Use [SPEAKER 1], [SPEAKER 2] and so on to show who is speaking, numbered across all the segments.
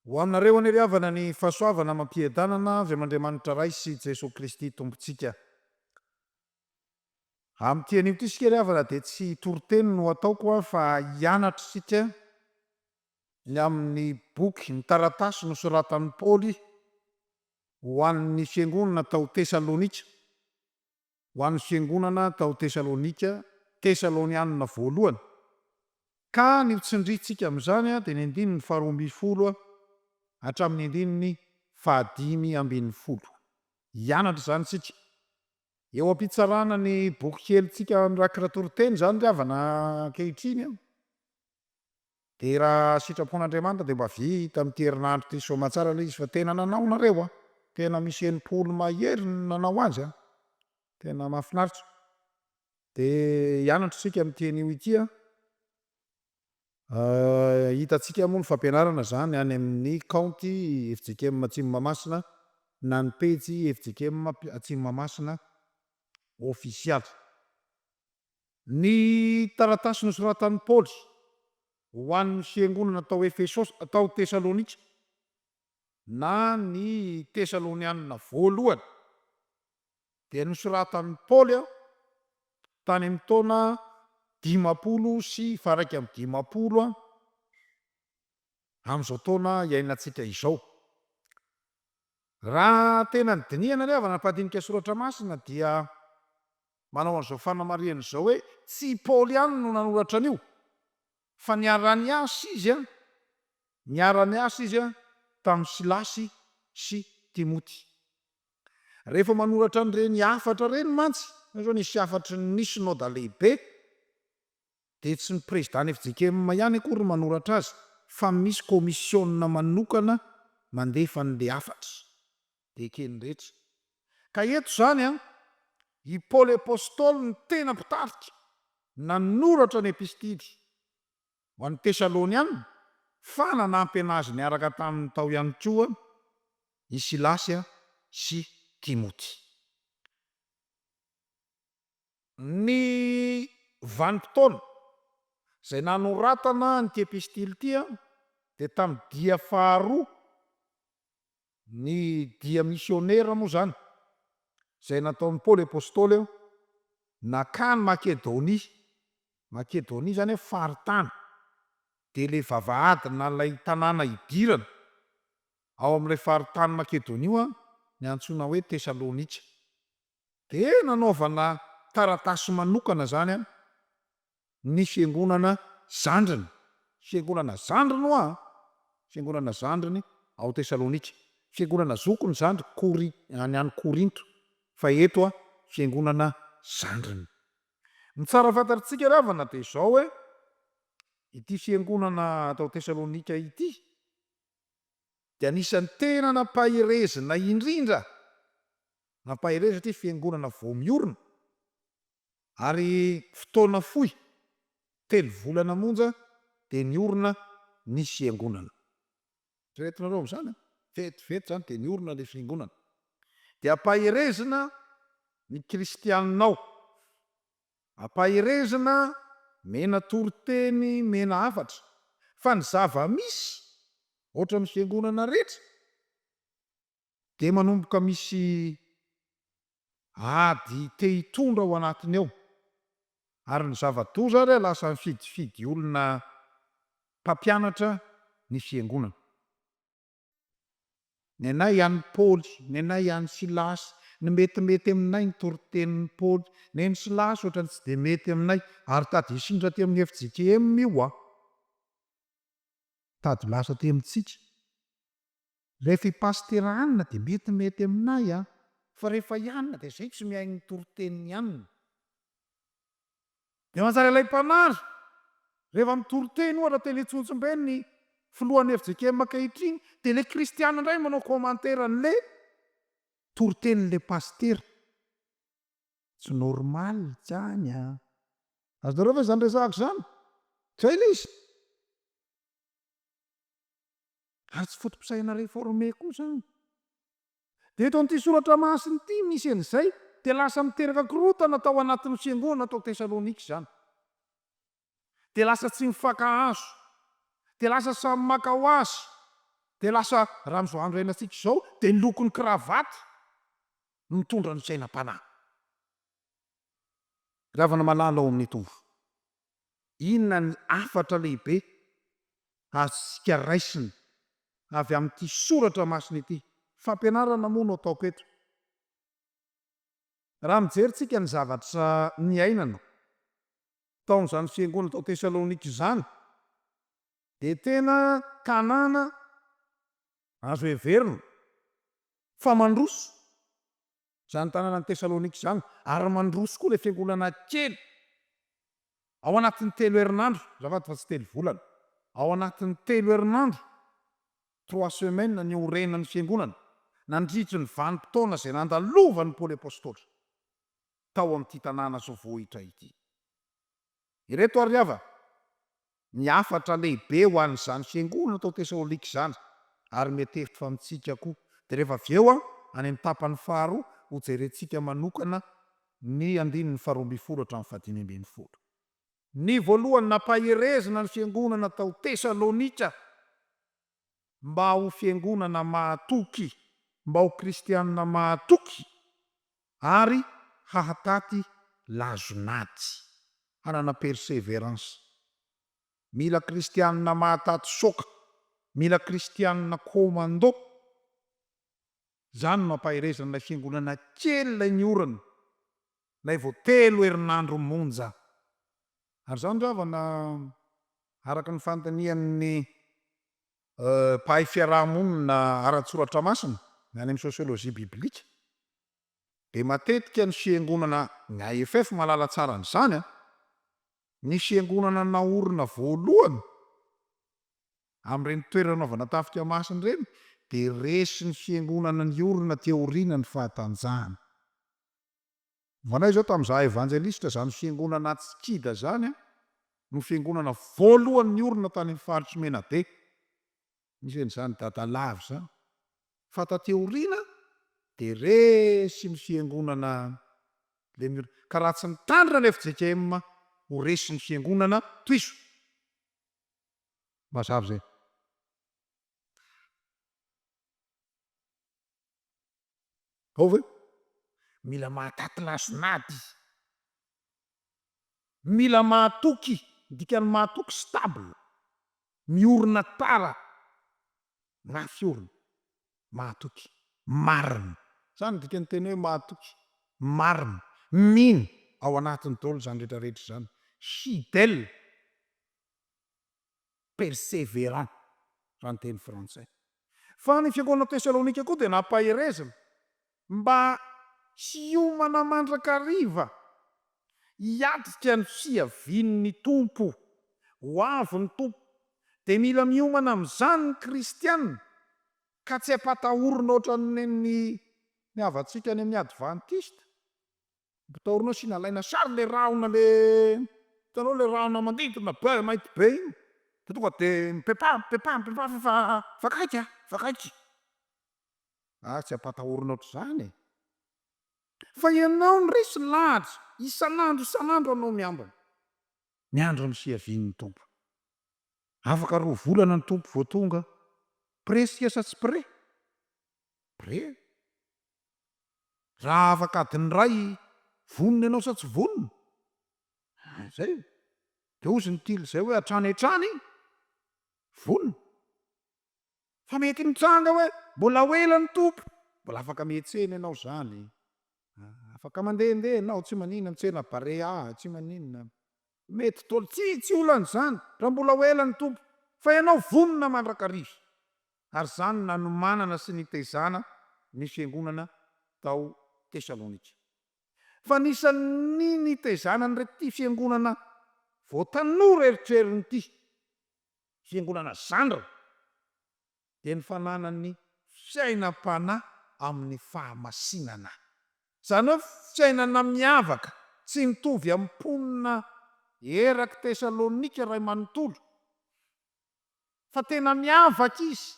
[SPEAKER 1] Ho aminareo any havana ny fahasoavana mampiadanana avy am'Andriamanitra Ray sy Jesosy Kristy Tompontsika. Amin'ity ity isika havana dia tsy toriteny no ataoko fa hianatra isika ny amin'ny boky ny taratasy nosoratan'i Paoly ho an'ny fiangonana tao Tesalonika, ho an'ny fiangonana tao Tesalonika, Tesalonianina voalohany. Ka ny tsindrintsika amin'izany dia ny 12 hatramin'ny 15. Hianatra zany sika. Eo am-pitsarana ny boky kelytsika mirakitra toriteny zany ry havana ankehitriny. Dia raha sitrapon'Andriamanitra dia mba vita amin'ity herinandro ity soamantsara ilay izy fa tena nanao nareo tena misy enimpolo mahery nanao azy tena mahafinaritra. Dia hianatra sika amin'ity anio ity hitantsika moa ny fampianarana zany any amin'ny kaonty Fjkm Atsimon'Imahamasina na ny pejy Fjkm Atsimon'Imahamasina ofisialy. Ny taratasy nosoratan'i Paoly ho an'ny fiangonana tao tao Tesalonika na ny Tesalonianina voalohany dia nosoratan'i Paoly tany amin'ny taona 50 sy faraka amin'ny 50 amin'izao taona iainantsika izao. Raha tena ny dinihana ry havana mpandinika soratra masina dia manao an'izao fanamariana izao hoe tsy Paoly ihany no nanoratra an'io fa niara-ny asa izy tamin'ny Silasy sy Timoty. Rehefa manoratra an'ireny afatra reny mantsy, zao nisy afatra ny synode lehibe, dia tsy ny président FITONDRANA ihany akory manoratra azy fa misy komisiona manokana mandefa an'ilay afatra dia kely rehetra. Ka eto zany i Paoly apôstôly ny tena mpitarika nanoratra ny epistily ho an'ny Tesalonianina fa nanampy anazy niaraka tamin'ny tao ihany koa i Silasy sy Timoty. Ny vanim-potoana izay nanoratana nyty epistily ity dia tamin'ny dia faharoa ny dia misionera moa zany izay nataon'ny Paoly apôstôly nakany Makedonia zany faritany. Dia ilay vavahadina ilay tanàna idirana ao amin'ilay faritany Makedonia ny antsoina hoe Tesalonika. Dia nanaovana taratasy manokana zany ny fiangonana zandriny, fiangonana zandriny ao Tesalonika, fiangonana zokiny zandry any Korinto, fa eto fiangonana zandriny. Ny tsara fantatritsika ry havana dia izao hoe ity fiangonana atao Tesalonika ity dia anisan'ny tena nampahirezina indrindra, nampahirezina ity fiangonana vao miorina ary fotoana fohy 3 volana monja dia niorina ny fiangonana. Retinareo amin'izany vetivety zany dia niorina ilay fiangonana. Dia ampahirezina ny kristianinao, ampahirezina mena toriteny, mena hafatra, fa ny zava-misy ohatra amin'ny fiangonana rehetra dia manomboka misy ady te hitondra ao anatiny ao, ary ny zava-doza ary lasa mifidifidy olona mpampianatra ny fiangonana. Ny anay ihany Paoly, ny anay ihany Silasy, ny metimety aminay ny toritenin'ny Paoly, ny Silasy ohatra ny tsy dia mety aminay ary tady hisindra ty amin'ny FJKM io tady lasa ty amintsika. Rehefa ipasteranina dia metimety aminay fa rehefa ianina dia zay tsy miainy ny toriteniny ianina. Dia manjary ilay mpanary rehefa mitoriteny ohatra tele-tsonjombe ny filohan'ny FJKM ankehitriny dia ilay kristiana indray manao komantera an'ilay toritenin'ilay pastera. Tsy normal zany azonareo ve zany resahako zany? Zay ilay izy. Ary tsy fotom-pisaina réformé koa zany. Dia eto amin'ity soratra masina ity misy an'izay dia lasa miteraka korotana tao anatin'ny fiangonana tao Tesalonika zany. Dia lasa tsy mifankahazo, dia lasa samy maka ho azy. de lasa raha mi'izao andro iainantsika izao de ny lokon'ny kravaty no mitondra ny sainam-panahy. Ravana malala ao amin'ny tombo. Inona ny afatra lehibe azontsika raisina avy amin'ity soratra masina ity? Fampianarana moa no ataoko eto. Raha mijerytsika ny zavatra ny ainana taon'izany fiangonana tao Tesalonika izany, de tena tanàna azo heverina fa mandroso izany tanàna ny Tesalonika izany, ary mandroso koa le fiangonana kely ao anatin'ny 3 herinandro, zafady fa tsy 3 volana, ao anatin'ny 3 herinandro, 3 semaines ny orenan'ny fiangonana nandritry ny vanim-potoana izay nandalovan'ny Paoly apôstôly tao amin'ity tanàna so vohitra ity. Ireto ary hava ny afatra lehibe ho an'izany fiangonana tao Tesalonika izany, ary mety hevitra fa mitsika koa. De rehefa avy eo any amin'ny tapany faharoa ho jerentsika manokana ny 12 hatramin'ny 15. Ny voalohany nampaherezana ny fiangonana tao Tesalonika mba ho fiangonana mahatoky, mba ho kristianina mahatoky ary hahataty lazonaty, hanana perseverance. Mila kristianina mahataty soka, mila kristianina commando. Zany mampaherezana ilay fiangonana kely ilay niorana, ilay vao 3 herinandro monja. Ary zany ravana araka ny fanontanian'ny mpahay fiarahamonina ara-tsoratra masina ny any amin'ny sosiolojia biblika, de matetika ny fiangonana ny AFF malala tsara n'izany ny fiangonana naorina voalohany amin'ireny toerana naovana tafika masina ireny, de resy ny fiangonana ny orina teoriana ny fahatanjahana. Vanay zao tamin'izaho evangelista zany fiangonana Atsikida zany no fiangonana voalohany ny orina tany amin'ny faritsy Menabe. Misy an'izany dadalavy zany. Fa tateoriana de resy ny fiangonana le ka raha tsy nitandrina ny Fjkm ho resy ny fiangonana toiso. Mazava zay. Ao ve? Mila mahataty lasonady, mila mahatoky, dikany mahatoky stable, miorina tara, mafy orina, mahatoky, marina. Zany dikany teny hoe mahatoky, marina, mino ao anatin'ny daholo zany rehetrarehetra zany, fidèle, persévérant, zany teny frantsay. Fa ny fiangonana Tesalonika koa de nampaherezana mba sy homana mandrakariva hiatrika ny fiavian'ny tompo, ho avy ny tompo, de mila miomana amin'izany ny kristianina ka tsy hampatahorina ohatran'ny havatsika any amin'ny advantista. Mpitahorina sy nalaina sary le rahona le hitanao le rahona mandidina be mainty be iny, de tonga de mipepa fa vakaiky. Tsy hampatahorina ohatr'izany e. Fa ianao ny resy lahatra, isan'andro anao miambina, miandro ny fiavian'ny tompo. Afaka 2 volana ny tompo vao tonga, presika sa tsy pre? Pre. Raha afaka adiny ray vonona ianao sa tsy vonona? Zay. De ozy ny tily zay hoe hatrany hatrany, vonona. Fa mety mitsanga hoe mbola ho ela ny tompo, mbola afaka miantsena ianao zany. Afaka mandehandeha ianao, tsy maninona mitsena barea, tsy maninona. Mety tolo tsy olan'izany, raha mbola ho ela ny tompo. Fa ianao vonona mandrakariva. Ary zany nanomanana sy nitezana ny fiangonana tao Tesalonika. Fa nisan'ny nitezana an'irety fiangonana vao tanora eritrerin'ity fiangonana zandra, de ny fananany fiainam-panahy amin'ny fahamasinana. Zany hoe fiainana miavaka, tsy mitovy amin'ny mponina eraky Tesalonika ray manontolo, fa tena miavaka izy,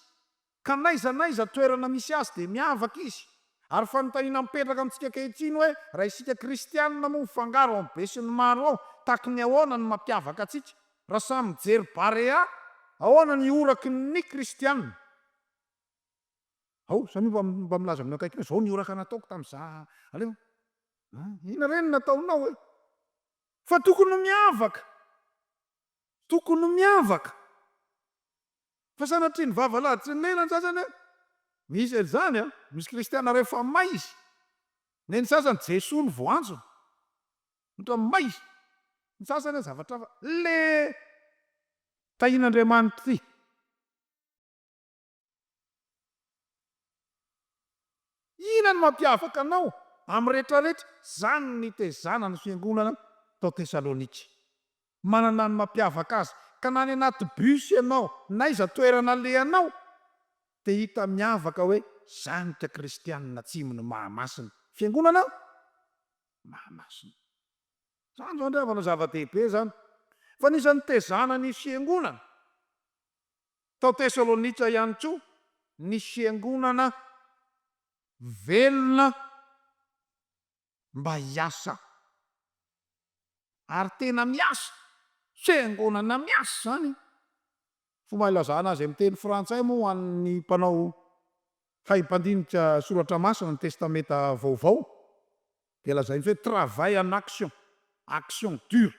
[SPEAKER 1] ka naizanaiza toerana misy azy de miavaka izy. Ary fanontaniana mipetraka amintsika ankehitriny hoe raha isika kristianina moa mifangaro amin'ny be sy ny maro ao, taky ny ahoana ny mampiavaka atsika? Raha samy mijery barea, ahoana ny oraky ny kristianina? ao samy mba milaza amin'ny akaiky zao ny oraka nataoko tamin'izah aleo ina reny nataonao e fa tokony miavaka fa sanatria ny vavalady sy ny lela ny sasany misy zany misy kristiana rehefa maizy ne ny sasany Jesoa ny voanjony ohatra maizy ny sasany zavatra hafa le tahin'Andriamanitra ty ina ny mampiavaka anao amin'ny rehetrarehetra zany ny tezana ny fiangonana tao Tesalônika manana ny mampiavaka azy ka na ny anaty bus ianao na iza toerana lehanao dia hita miavaka hoe zanitra kristianina Atsimon'Imahamasina fiangonana Mahamasina zany zao andriavana zava-dehibe zany fa nisan'ny tezana ny fiangonana tao Tesalônika ihany koa ny fiangonana velona mba hiasa ary tena miasa fiangonana miasa zany fomba ilazana azy amin'ny teny frantsay moa hoan'ny mpanao haim-pandinika soratra masina ny testamenta vaovao dia lazainy hoe travail en action dure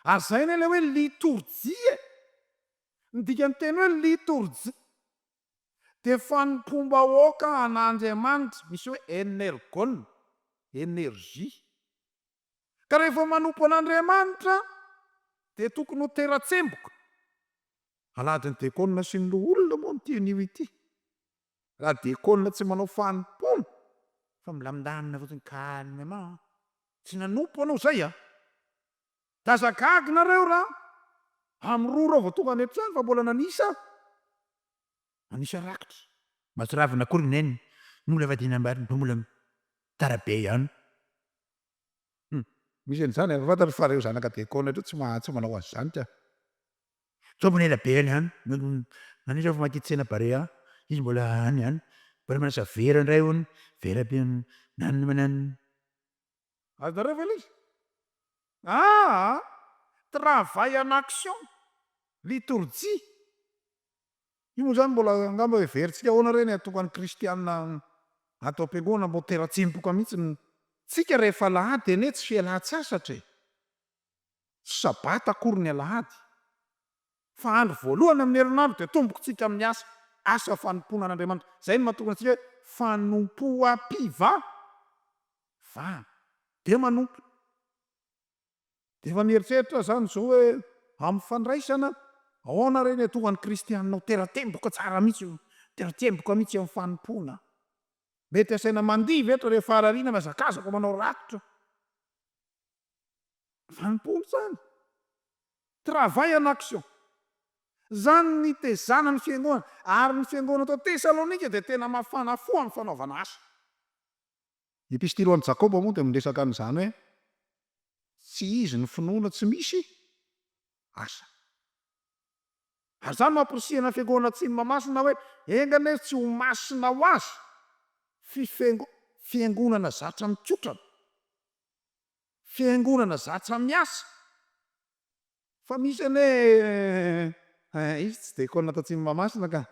[SPEAKER 1] ary zay ny le hoe liturgie ny dikany teny hoe liturgie dia fanompoam-bahoaka an'Andriamanitra misy hoe energie ka rehefa manompo an'Andriamanitra dia tokony ho tera-tsemboka alahady ny diakona sy ny loholona moa nytian'io ity raha diakona tsy manao fanompona fa milamindamina fotsiny calme ma tsy nanompo anao zay tazagagy nareo raha amin'ny roa rao vao tonga any an-trano fa mbola nanisa rakitra mahatsiravina kory neny nola vadinambary mbola tarabe ihany misy an'izany fantatra fa reo zanaka diakona reo tsy manao azy zany tia so mbola ela be any hany nanisa fa makitsena bare izy mbola any hany mbola manasa vera indray hony vera be nanmanany azy nareo fa izy travail en action liturgie io moa zany mbola angamba hoe veritsika ahoana reny atokany kristianina atao am-piangonana mbo tera-tsemboka mihitsy tsika rehefa alahady ene tsy fialan-tsasatra tsy sabata akory ny alahady fa andro voalohany amin'ny herinandro dia tombokontsika amin'ny asa fanompoana an'Andriamanitra zay ny mahatokana antsika hoe fanompoam-pivavahana dia manompo dia efa mieritreritra zany zao hoe amin'ny fandraisana ahoana reny tonga ny kristianina ho tera-temboka tsara mihitsy tera-temboka mihitsy amin'ny fanompoana mety asaina mandihy vetra rehefa arariana mazakazaka manao rakitra fanompoana zany travail en action zany ny tezana ny fiangonana ary ny fiangonana tao Tesalônika dia tena mafana fo amin'ny fanaovana asa epistilo an'i Jakoba moa dia miresaka an'izany hoe tsy izy ny finoana tsy misy asa ary zany mampirisihana fiangonana Atsimon'Imahamasina hoe engane tsy ho masina ho azy fiangonana zatra mikotrana fiangonana zatra miasa fa misy ane izy tsy diakona tao Atsimon'Imahamasina ka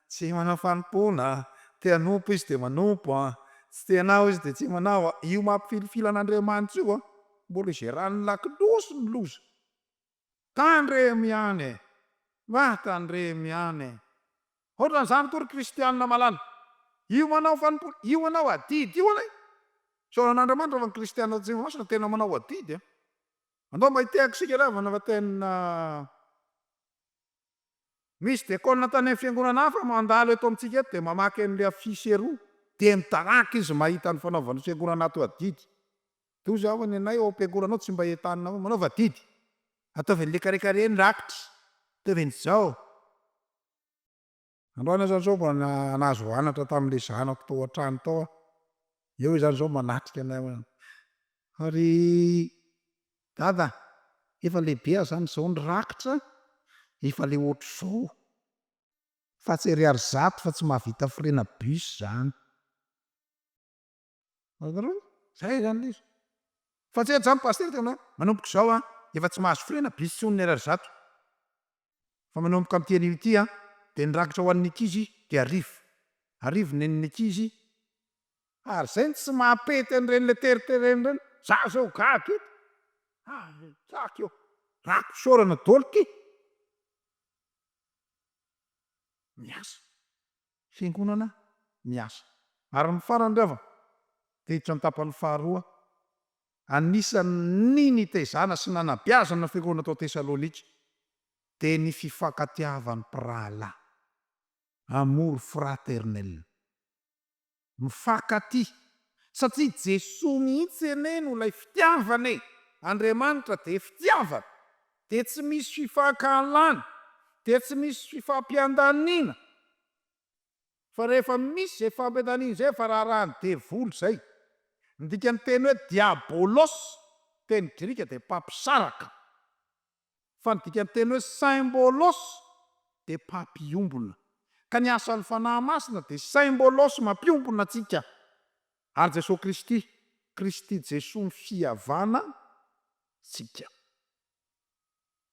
[SPEAKER 1] tsy manao fanompoana te hanompo izy dia manompo tsy te hanao izy dia tsy manao io mampifilifily an'Andriamanitra io mbola izeran'ny lakilosy ny loza tandremiany tandremiany ohatran'izany kory kristianina malala io manao fanompoana io manao adidy io ane saonan'Andriamanitra fa ny kristianina Atsimon'Imahamasina tena manao adidy andao mahitehako sika ravana fa tena misy diakona tany amin'ny fiangonana hafa mandalo eto amintsika eto dia mamaky an'ilay afisy eroa dia mitaraka izy mahita ny fanaovana fiangonana ato adidy toy zaho ny anay ao am-piangonanao tsy mba entanina manaova adidy ataovy lekarekare ny rakitra ataovy n'izao androany zany zao mbola nahazo anatra tamin'ilay zanako tao an-trano tao eo izany zao manatrika anay ary dada efa lehibe zany zao ny rakitra efa le ohatr' zao fa tsy ariary zato fa tsy mahavita frena bus zany zay zany izy fa tsy eto zany paster manomboka izao efa tsy mahazo frena bus tsy onony ariary zato fa manomboka amin'ny teny ity dia ny rakitra ho an'ny ankizy dia arivo arivo nen'ny ankizy ary zay tsy mahapety an'ireny le teritereny reny za zao gaky sak eo rako sorana doliky miasa fiangonana miasa ary ny farany rava tehitra ny tapany faharoa anisan'ny nitezana sy nanabiazana fiangonana tao Tesalônika dia ny fifankatiavan'ny mpirahalahy amour fraternel mifankaty satria Jesoa mihitsy ene no ilay fitiavana Andriamanitra dia fitiavana dia tsy misy fifankahalana dia tsy misy fifampiandaniana fa rehefa misy zay fampiandaniana zay fa raharaha ny devoly zay ndika ny teny hoe diabolos teny grika dia mpampisaraka fa ndika ny teny hoe saimbolos dia mpampiombona ka ny asan'ny fanahy masina dia saimbolos mampiombona atsika ary Jesosy Kristy Jesoa ny fihavana tsika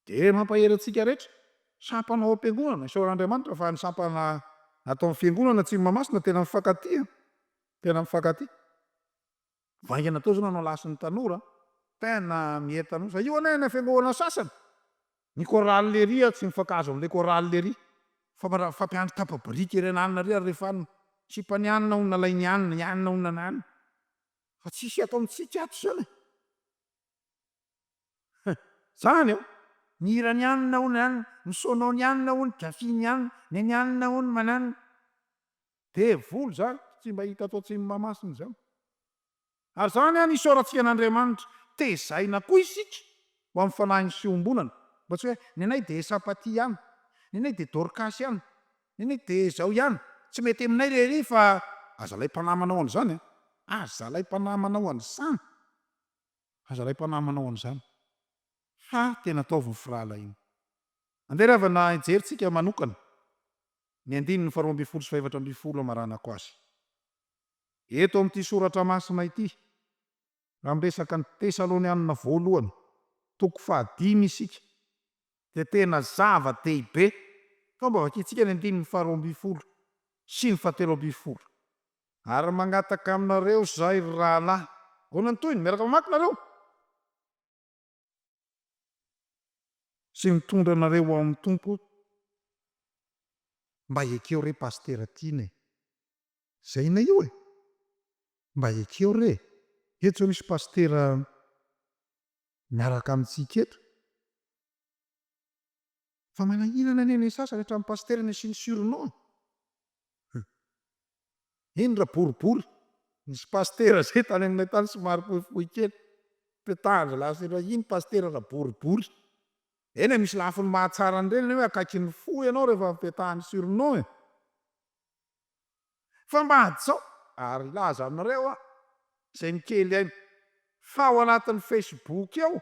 [SPEAKER 1] dia mampahery atsika rehetra sampana ao am-piangonana isaoran'Andriamanitra fa ny sampana atao amin'ny fiangonana Atsimon'Imahamasina tena mifankaty vaingana tao zao nanao lasin'ny tanora tena mihety tanora fa io ane fiangonana sasany ny koraly leria tsy mifankazo amin'ilay koraly leria fampiandry tapabrika irenanina ry ary rehefa any sipanianina onona lay ny anina onona nany fa tsisy atao amintsika ato zany zany eo ny irany anina onona any misonao ny anina ony gafiny anina ny anina ony mananina devoly zany tsy mba hita atao Atsimon'Imahamasina zany ary zany any isorantsika n'Andriamanitra tezaina koa isika ho amin'ny fanahiny fiombonana mba tsy hoe ny anay dia Sapati ihany ny anay dia Dorcas ihany ny anay dia zao ihany tsy mety aminay rery fa azalay mpanamanao an'izany azalay mpanamanao an'izany azalay mpanamanao an'izany ha tena taovy ny firahalaina anderavana ijeritsika manokana ny 2:12 maranako azy eto amin'ity soratra masina ity raha miresaka ny Tesalonianina voalohany 5 isika dia tena zava-dehibe ka mba vakitsika ny 2:12 sy ny 13 ary mangataka aminareo zay rahalahy gona nytoyny miaraka mamaky nareo sy mitondra anareo ao amin'ny tompo mba ekeo re pastera Tiana zay na io mba ekeo re eto zao misy pastera miaraka amintsika eto fa manahirana neny sasa rehetra amin'ny pastera ny siny surnom iny raha boribory nisy pastera zay tany aminay tany somary fohifohy kely mpitandra lasera iny pastera raha boribory eny misy lafiny mahatsara an'ireny hoe akaiky ny fo ianao rehefa mpitahany surnom fa mba zao ary laza aminareo zay mikely ainy fa ao anatin'ny Facebook eo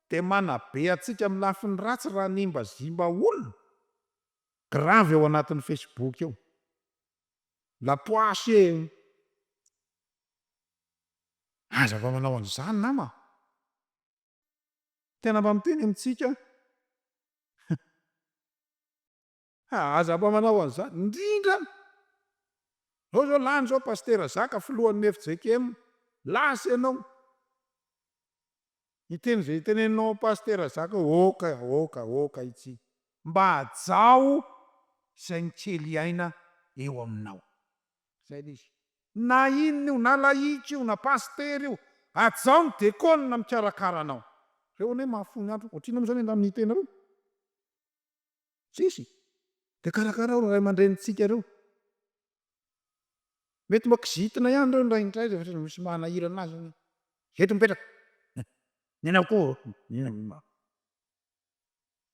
[SPEAKER 1] dia manabe atsika amin'ny lafiny ratsy raha nimba zimba olona gravy ao anatin'ny Facebook eo lapoasy aza mba manao an'izany nama tena mba miteny amintsika aza mba manao an'izany indrindra zao lany zao pastera zaka filohan'ny Fjkm lasa ianao iteny zay teneninao pastera zaka oka itsy mba hajao izay mikely aina eo aminao zay izy na inona io na laika io na pastera io hajao ny dekona na mikarakara anao reo ane mahafony andro ohatrina moa zany andamin'ny tenareo sisy dia karakarao ray aman-drenitsika reo mety makizitina ihany reo ndraindray rehefa misy manahirana azy eto mipetraka ny anao koa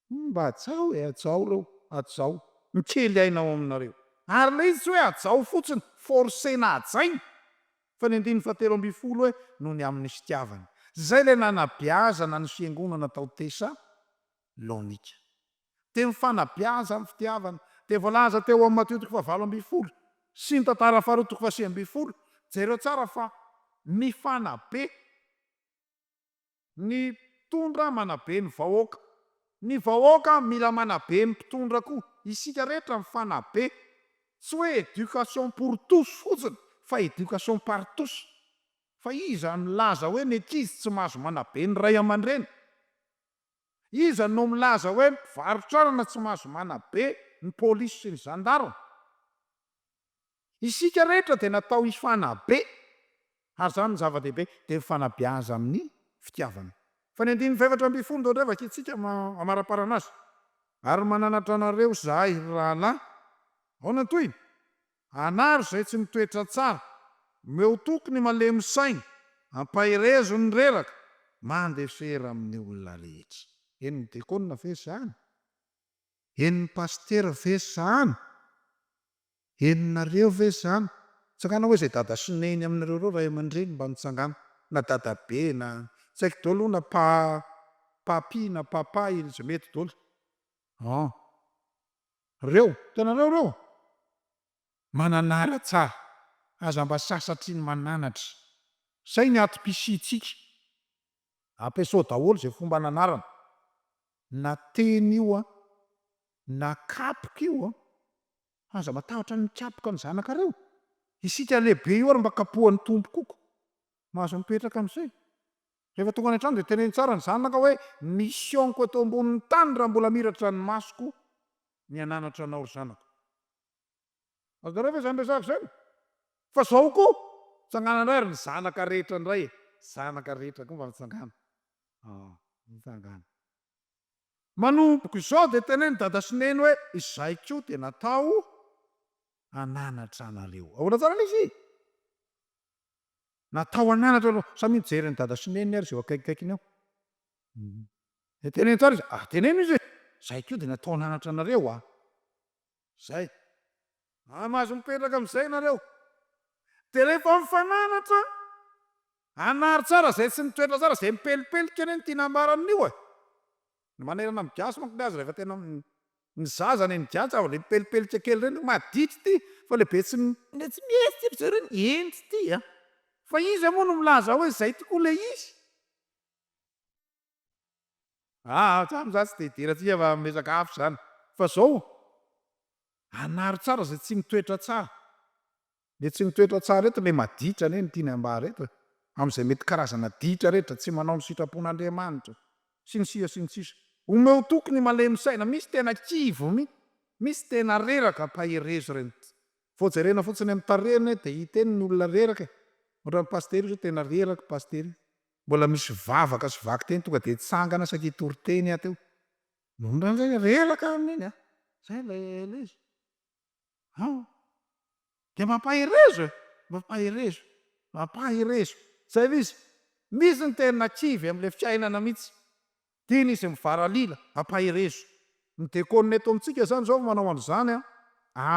[SPEAKER 1] mba hajao hajao reo hajao mikely ainao aminareo ary le izy tsy hoe hajao fotsiny forsena hajainy fa ny 2:13 hoe noho ny amin'ny fitiavana zay le nanabiazana ny fiangonana tao Tesalônika dia mifanabiaza amin'ny fitiavana dia voalaza teo amin'ny Mateo 9:12 sy ny tantara faharoa 9:12 jereo tsara fa mifanabe ny mpitondra manabe ny vahoaka mila manabe ny mpitondra koa isika rehetra mifanabe tsy hoe éducation pour tous fotsiny fa éducation par tous. Fa iza milaza hoe ny ankizy tsy mahazo manabe ny ray aman-dreny? Iza no milaza hoe mpivarotrarana tsy mahazo manabe ny pôlisy sy ny gendarme? Isika rehetra dia natao hifanabe, ary zany ny zava-dehibe dia mifanabeaza amin'ny fitiavana. Fa ny 150 ndrevaka itsika amaraparana azy. Ary mananatra anareo zahay rahalahy, ahoana toy? Anary zay tsy mitoetra tsara, meo tokony malemy saina, ampahirezo ny reraka, mandefera amin'ny olona rehetra. Eny ny diakona ve zany? Eny ny pastera ve zany? Eninareo ve zany? Tsangana hoe zay dada sineny aminareo reo ray aman-dreny mba mitsangana, na dada be na tsy haiko daholo na papi na papa izy mety daholo. Reo tanareo reo mananara tsara, aza mba sasatry ny mananatra. Zay ny atom-pisitsika, ampiasao daholo zay fomba nanarana, na teny io na kapoka io aza matahotra ny kapoka ny zanakareo. Isika lehibe io ary mba kapohan'ny tompo koko, mahazo mipetraka amin'izay. Rehefa tonga any an-trano dia teneny tsara ny zanaka hoe mission-ko eto ambonin'ny tany raha mbola miratra ny masoko ny ananatra anao ry zanako. Azonareo ve zany resaka zany? Fa zao koa tsangana indray ary ny zanaka rehetra indray, zanaka rehetra koa mba mitsangana. Mitsangana. Manomboka izao dia teneny dada sineny hoe izay koa dia natao ananatra anareo. Ahoana tsara izy? Natao ananatra anareo. Samy mijery ny dada sineny ary zay akaikikaikiny ao. Dia teneny tsara izy, teneny izy, izay koa dia natao ananatra anareo. Zay. Mahazo mipetraka amin'izay nareo. Dia rehefa mifananatra, anary tsara zay tsy mitoetra tsara, zay mipelipelika eny tia nambaran'io manerana migasy manko le azy rehefa tena ny zaza ny migatsy le mipelipelika kely reny maditra ty, fa lehibe tsy miesy ty reny entsy ty fa izy moa no milaza hoe zay tokoa le izy. Tram'zany tsy de idiratsika fa mesaka afo zany. Fa zao anary tsara zay tsy mitoetra tsara. Le tsy mitoetra tsara rehetra le maditra ane ny tiany ambara rehetra, am'izay mety karazana ditra rehetra tsy manao ny sitrapon'Andriamanitra. Sy ny sisa. Omeo tokony malemy saina, misy tena kivo misy tena reraka ampahirezo reny. Voajerena fotsiny amin'ny tarehiny dia hiteny ny olona reraka. Ohatra ny pastery zao tena reraka pastery. Mbola misy vavaka sy vaky teny tonga dia tsangana saky toriteny ateo. Reraka amin'iny zay le izy. Dia mampahirezo. Zay izy. Misy ny tena kivy amin'ilay fiainana mihitsy. Tiany izy mivaralila, ampahirezo. Ny diakona eto amintsika zany zao manao an'izany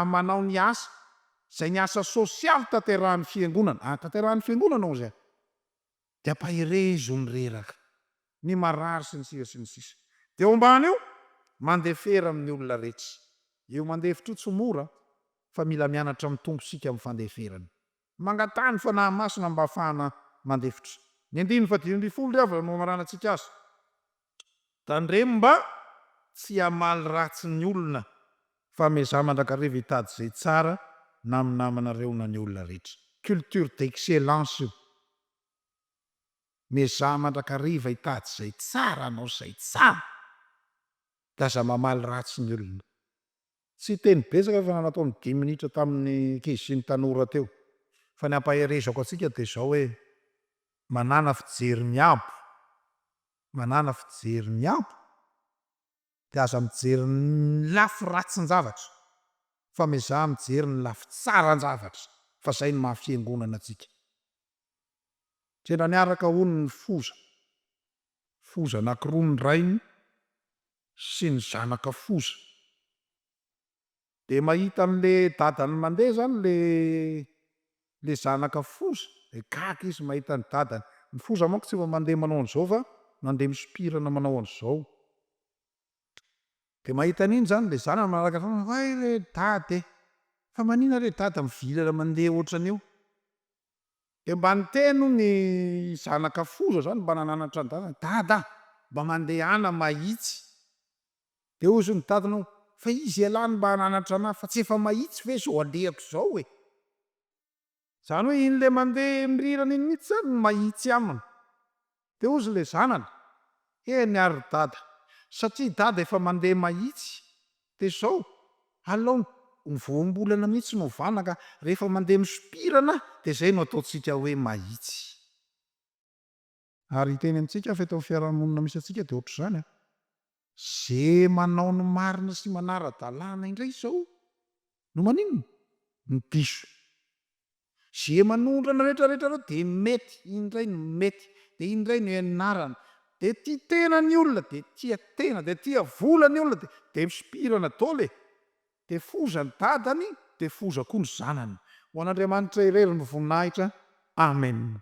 [SPEAKER 1] manao ny asa, zay ny asa sosialy tanterahan'ny fiangonana. Tanterahan'ny fiangonana zay. Dia ampahirezo ny reraka, ny marary sy ny sisa. Dia eo ambany io mandefera amin'ny olona rehetra. Io mandefitra io tsy mora, fa mila mianatra amin'ny tompo sika amin'ny fandeferany. Mangatany fanahy-masina mba ahafahana mandefitra. Ny 150 avy no amaranantsika azy. Tandremo mba tsy hamaly ratsy ny olona, fa mizaha mandrakariva hitady zay tsara na amin'ny namanareo na ny olona rehetra. Culture d'excellence io. Mizaha mandrakariva hitady zay tsara anao zay tsara. Daza mamaly ratsy ny olona. Tsy teny betsaka fa nataony 10 minitra tamin'ny ankizy sy ny tanora teo. Fa ny ampahirezako antsika dia zao hoe manana fijery miabo. Dia aza mijery ny lafy ratsy ny zavatra, fa mizaha mijery ny lafy tsara ny zavatra. Fa zay ny mahafiangonana antsika. Tena niaraka hono ny foza anankiroa ny rainy sy ny zanaka foza. Dia mahita an'le dadany mandeha zany le zanaka foza, dia gaga izy mahita ny dadany. Ny foza manko tsy mandeha manao an'izao fa mandeha misopirana manao an'izao. Dia mahita an'iny zany le zanany manaraka hoe le dady fa manina le dady mivilana mandeha ohatran'io. Dia mba niteny ny zanaka foza zany mba nananatra ny dadany, dada mba mandehana mahitsy. Dia hozy ny dadany fa izy alany mba hananatra anahy fa tsy efa mahitsy ve zao alehako zao e. Zany hoe iny le mandeha mirirana iny mihitsy zany mahitsy aminy. De ozy le zanany, niary dada, satria dada efa mandeha mahitsy, de zao alao voambolana mihitsy no vanaka rehefa mandeha misopirana de zay no ataontsika hoe mahitsy. Ary teny amintsika fa eto fiarahamonina misy antsika de ohatr'izany ze manao ny marina sy manara-dalàna indray zao no maninona? Ny diso. Ze manondrana rehetrarehetra reo de mety, indray no mety, de indray no ianarana, de tia tena ny olona de tia tena, de tia vola ny olona de misopirana daholo e. De foza ny dadany, de foza koa ny zanany. Ho an'Andriamanitra irery ny voninahitra. Amen.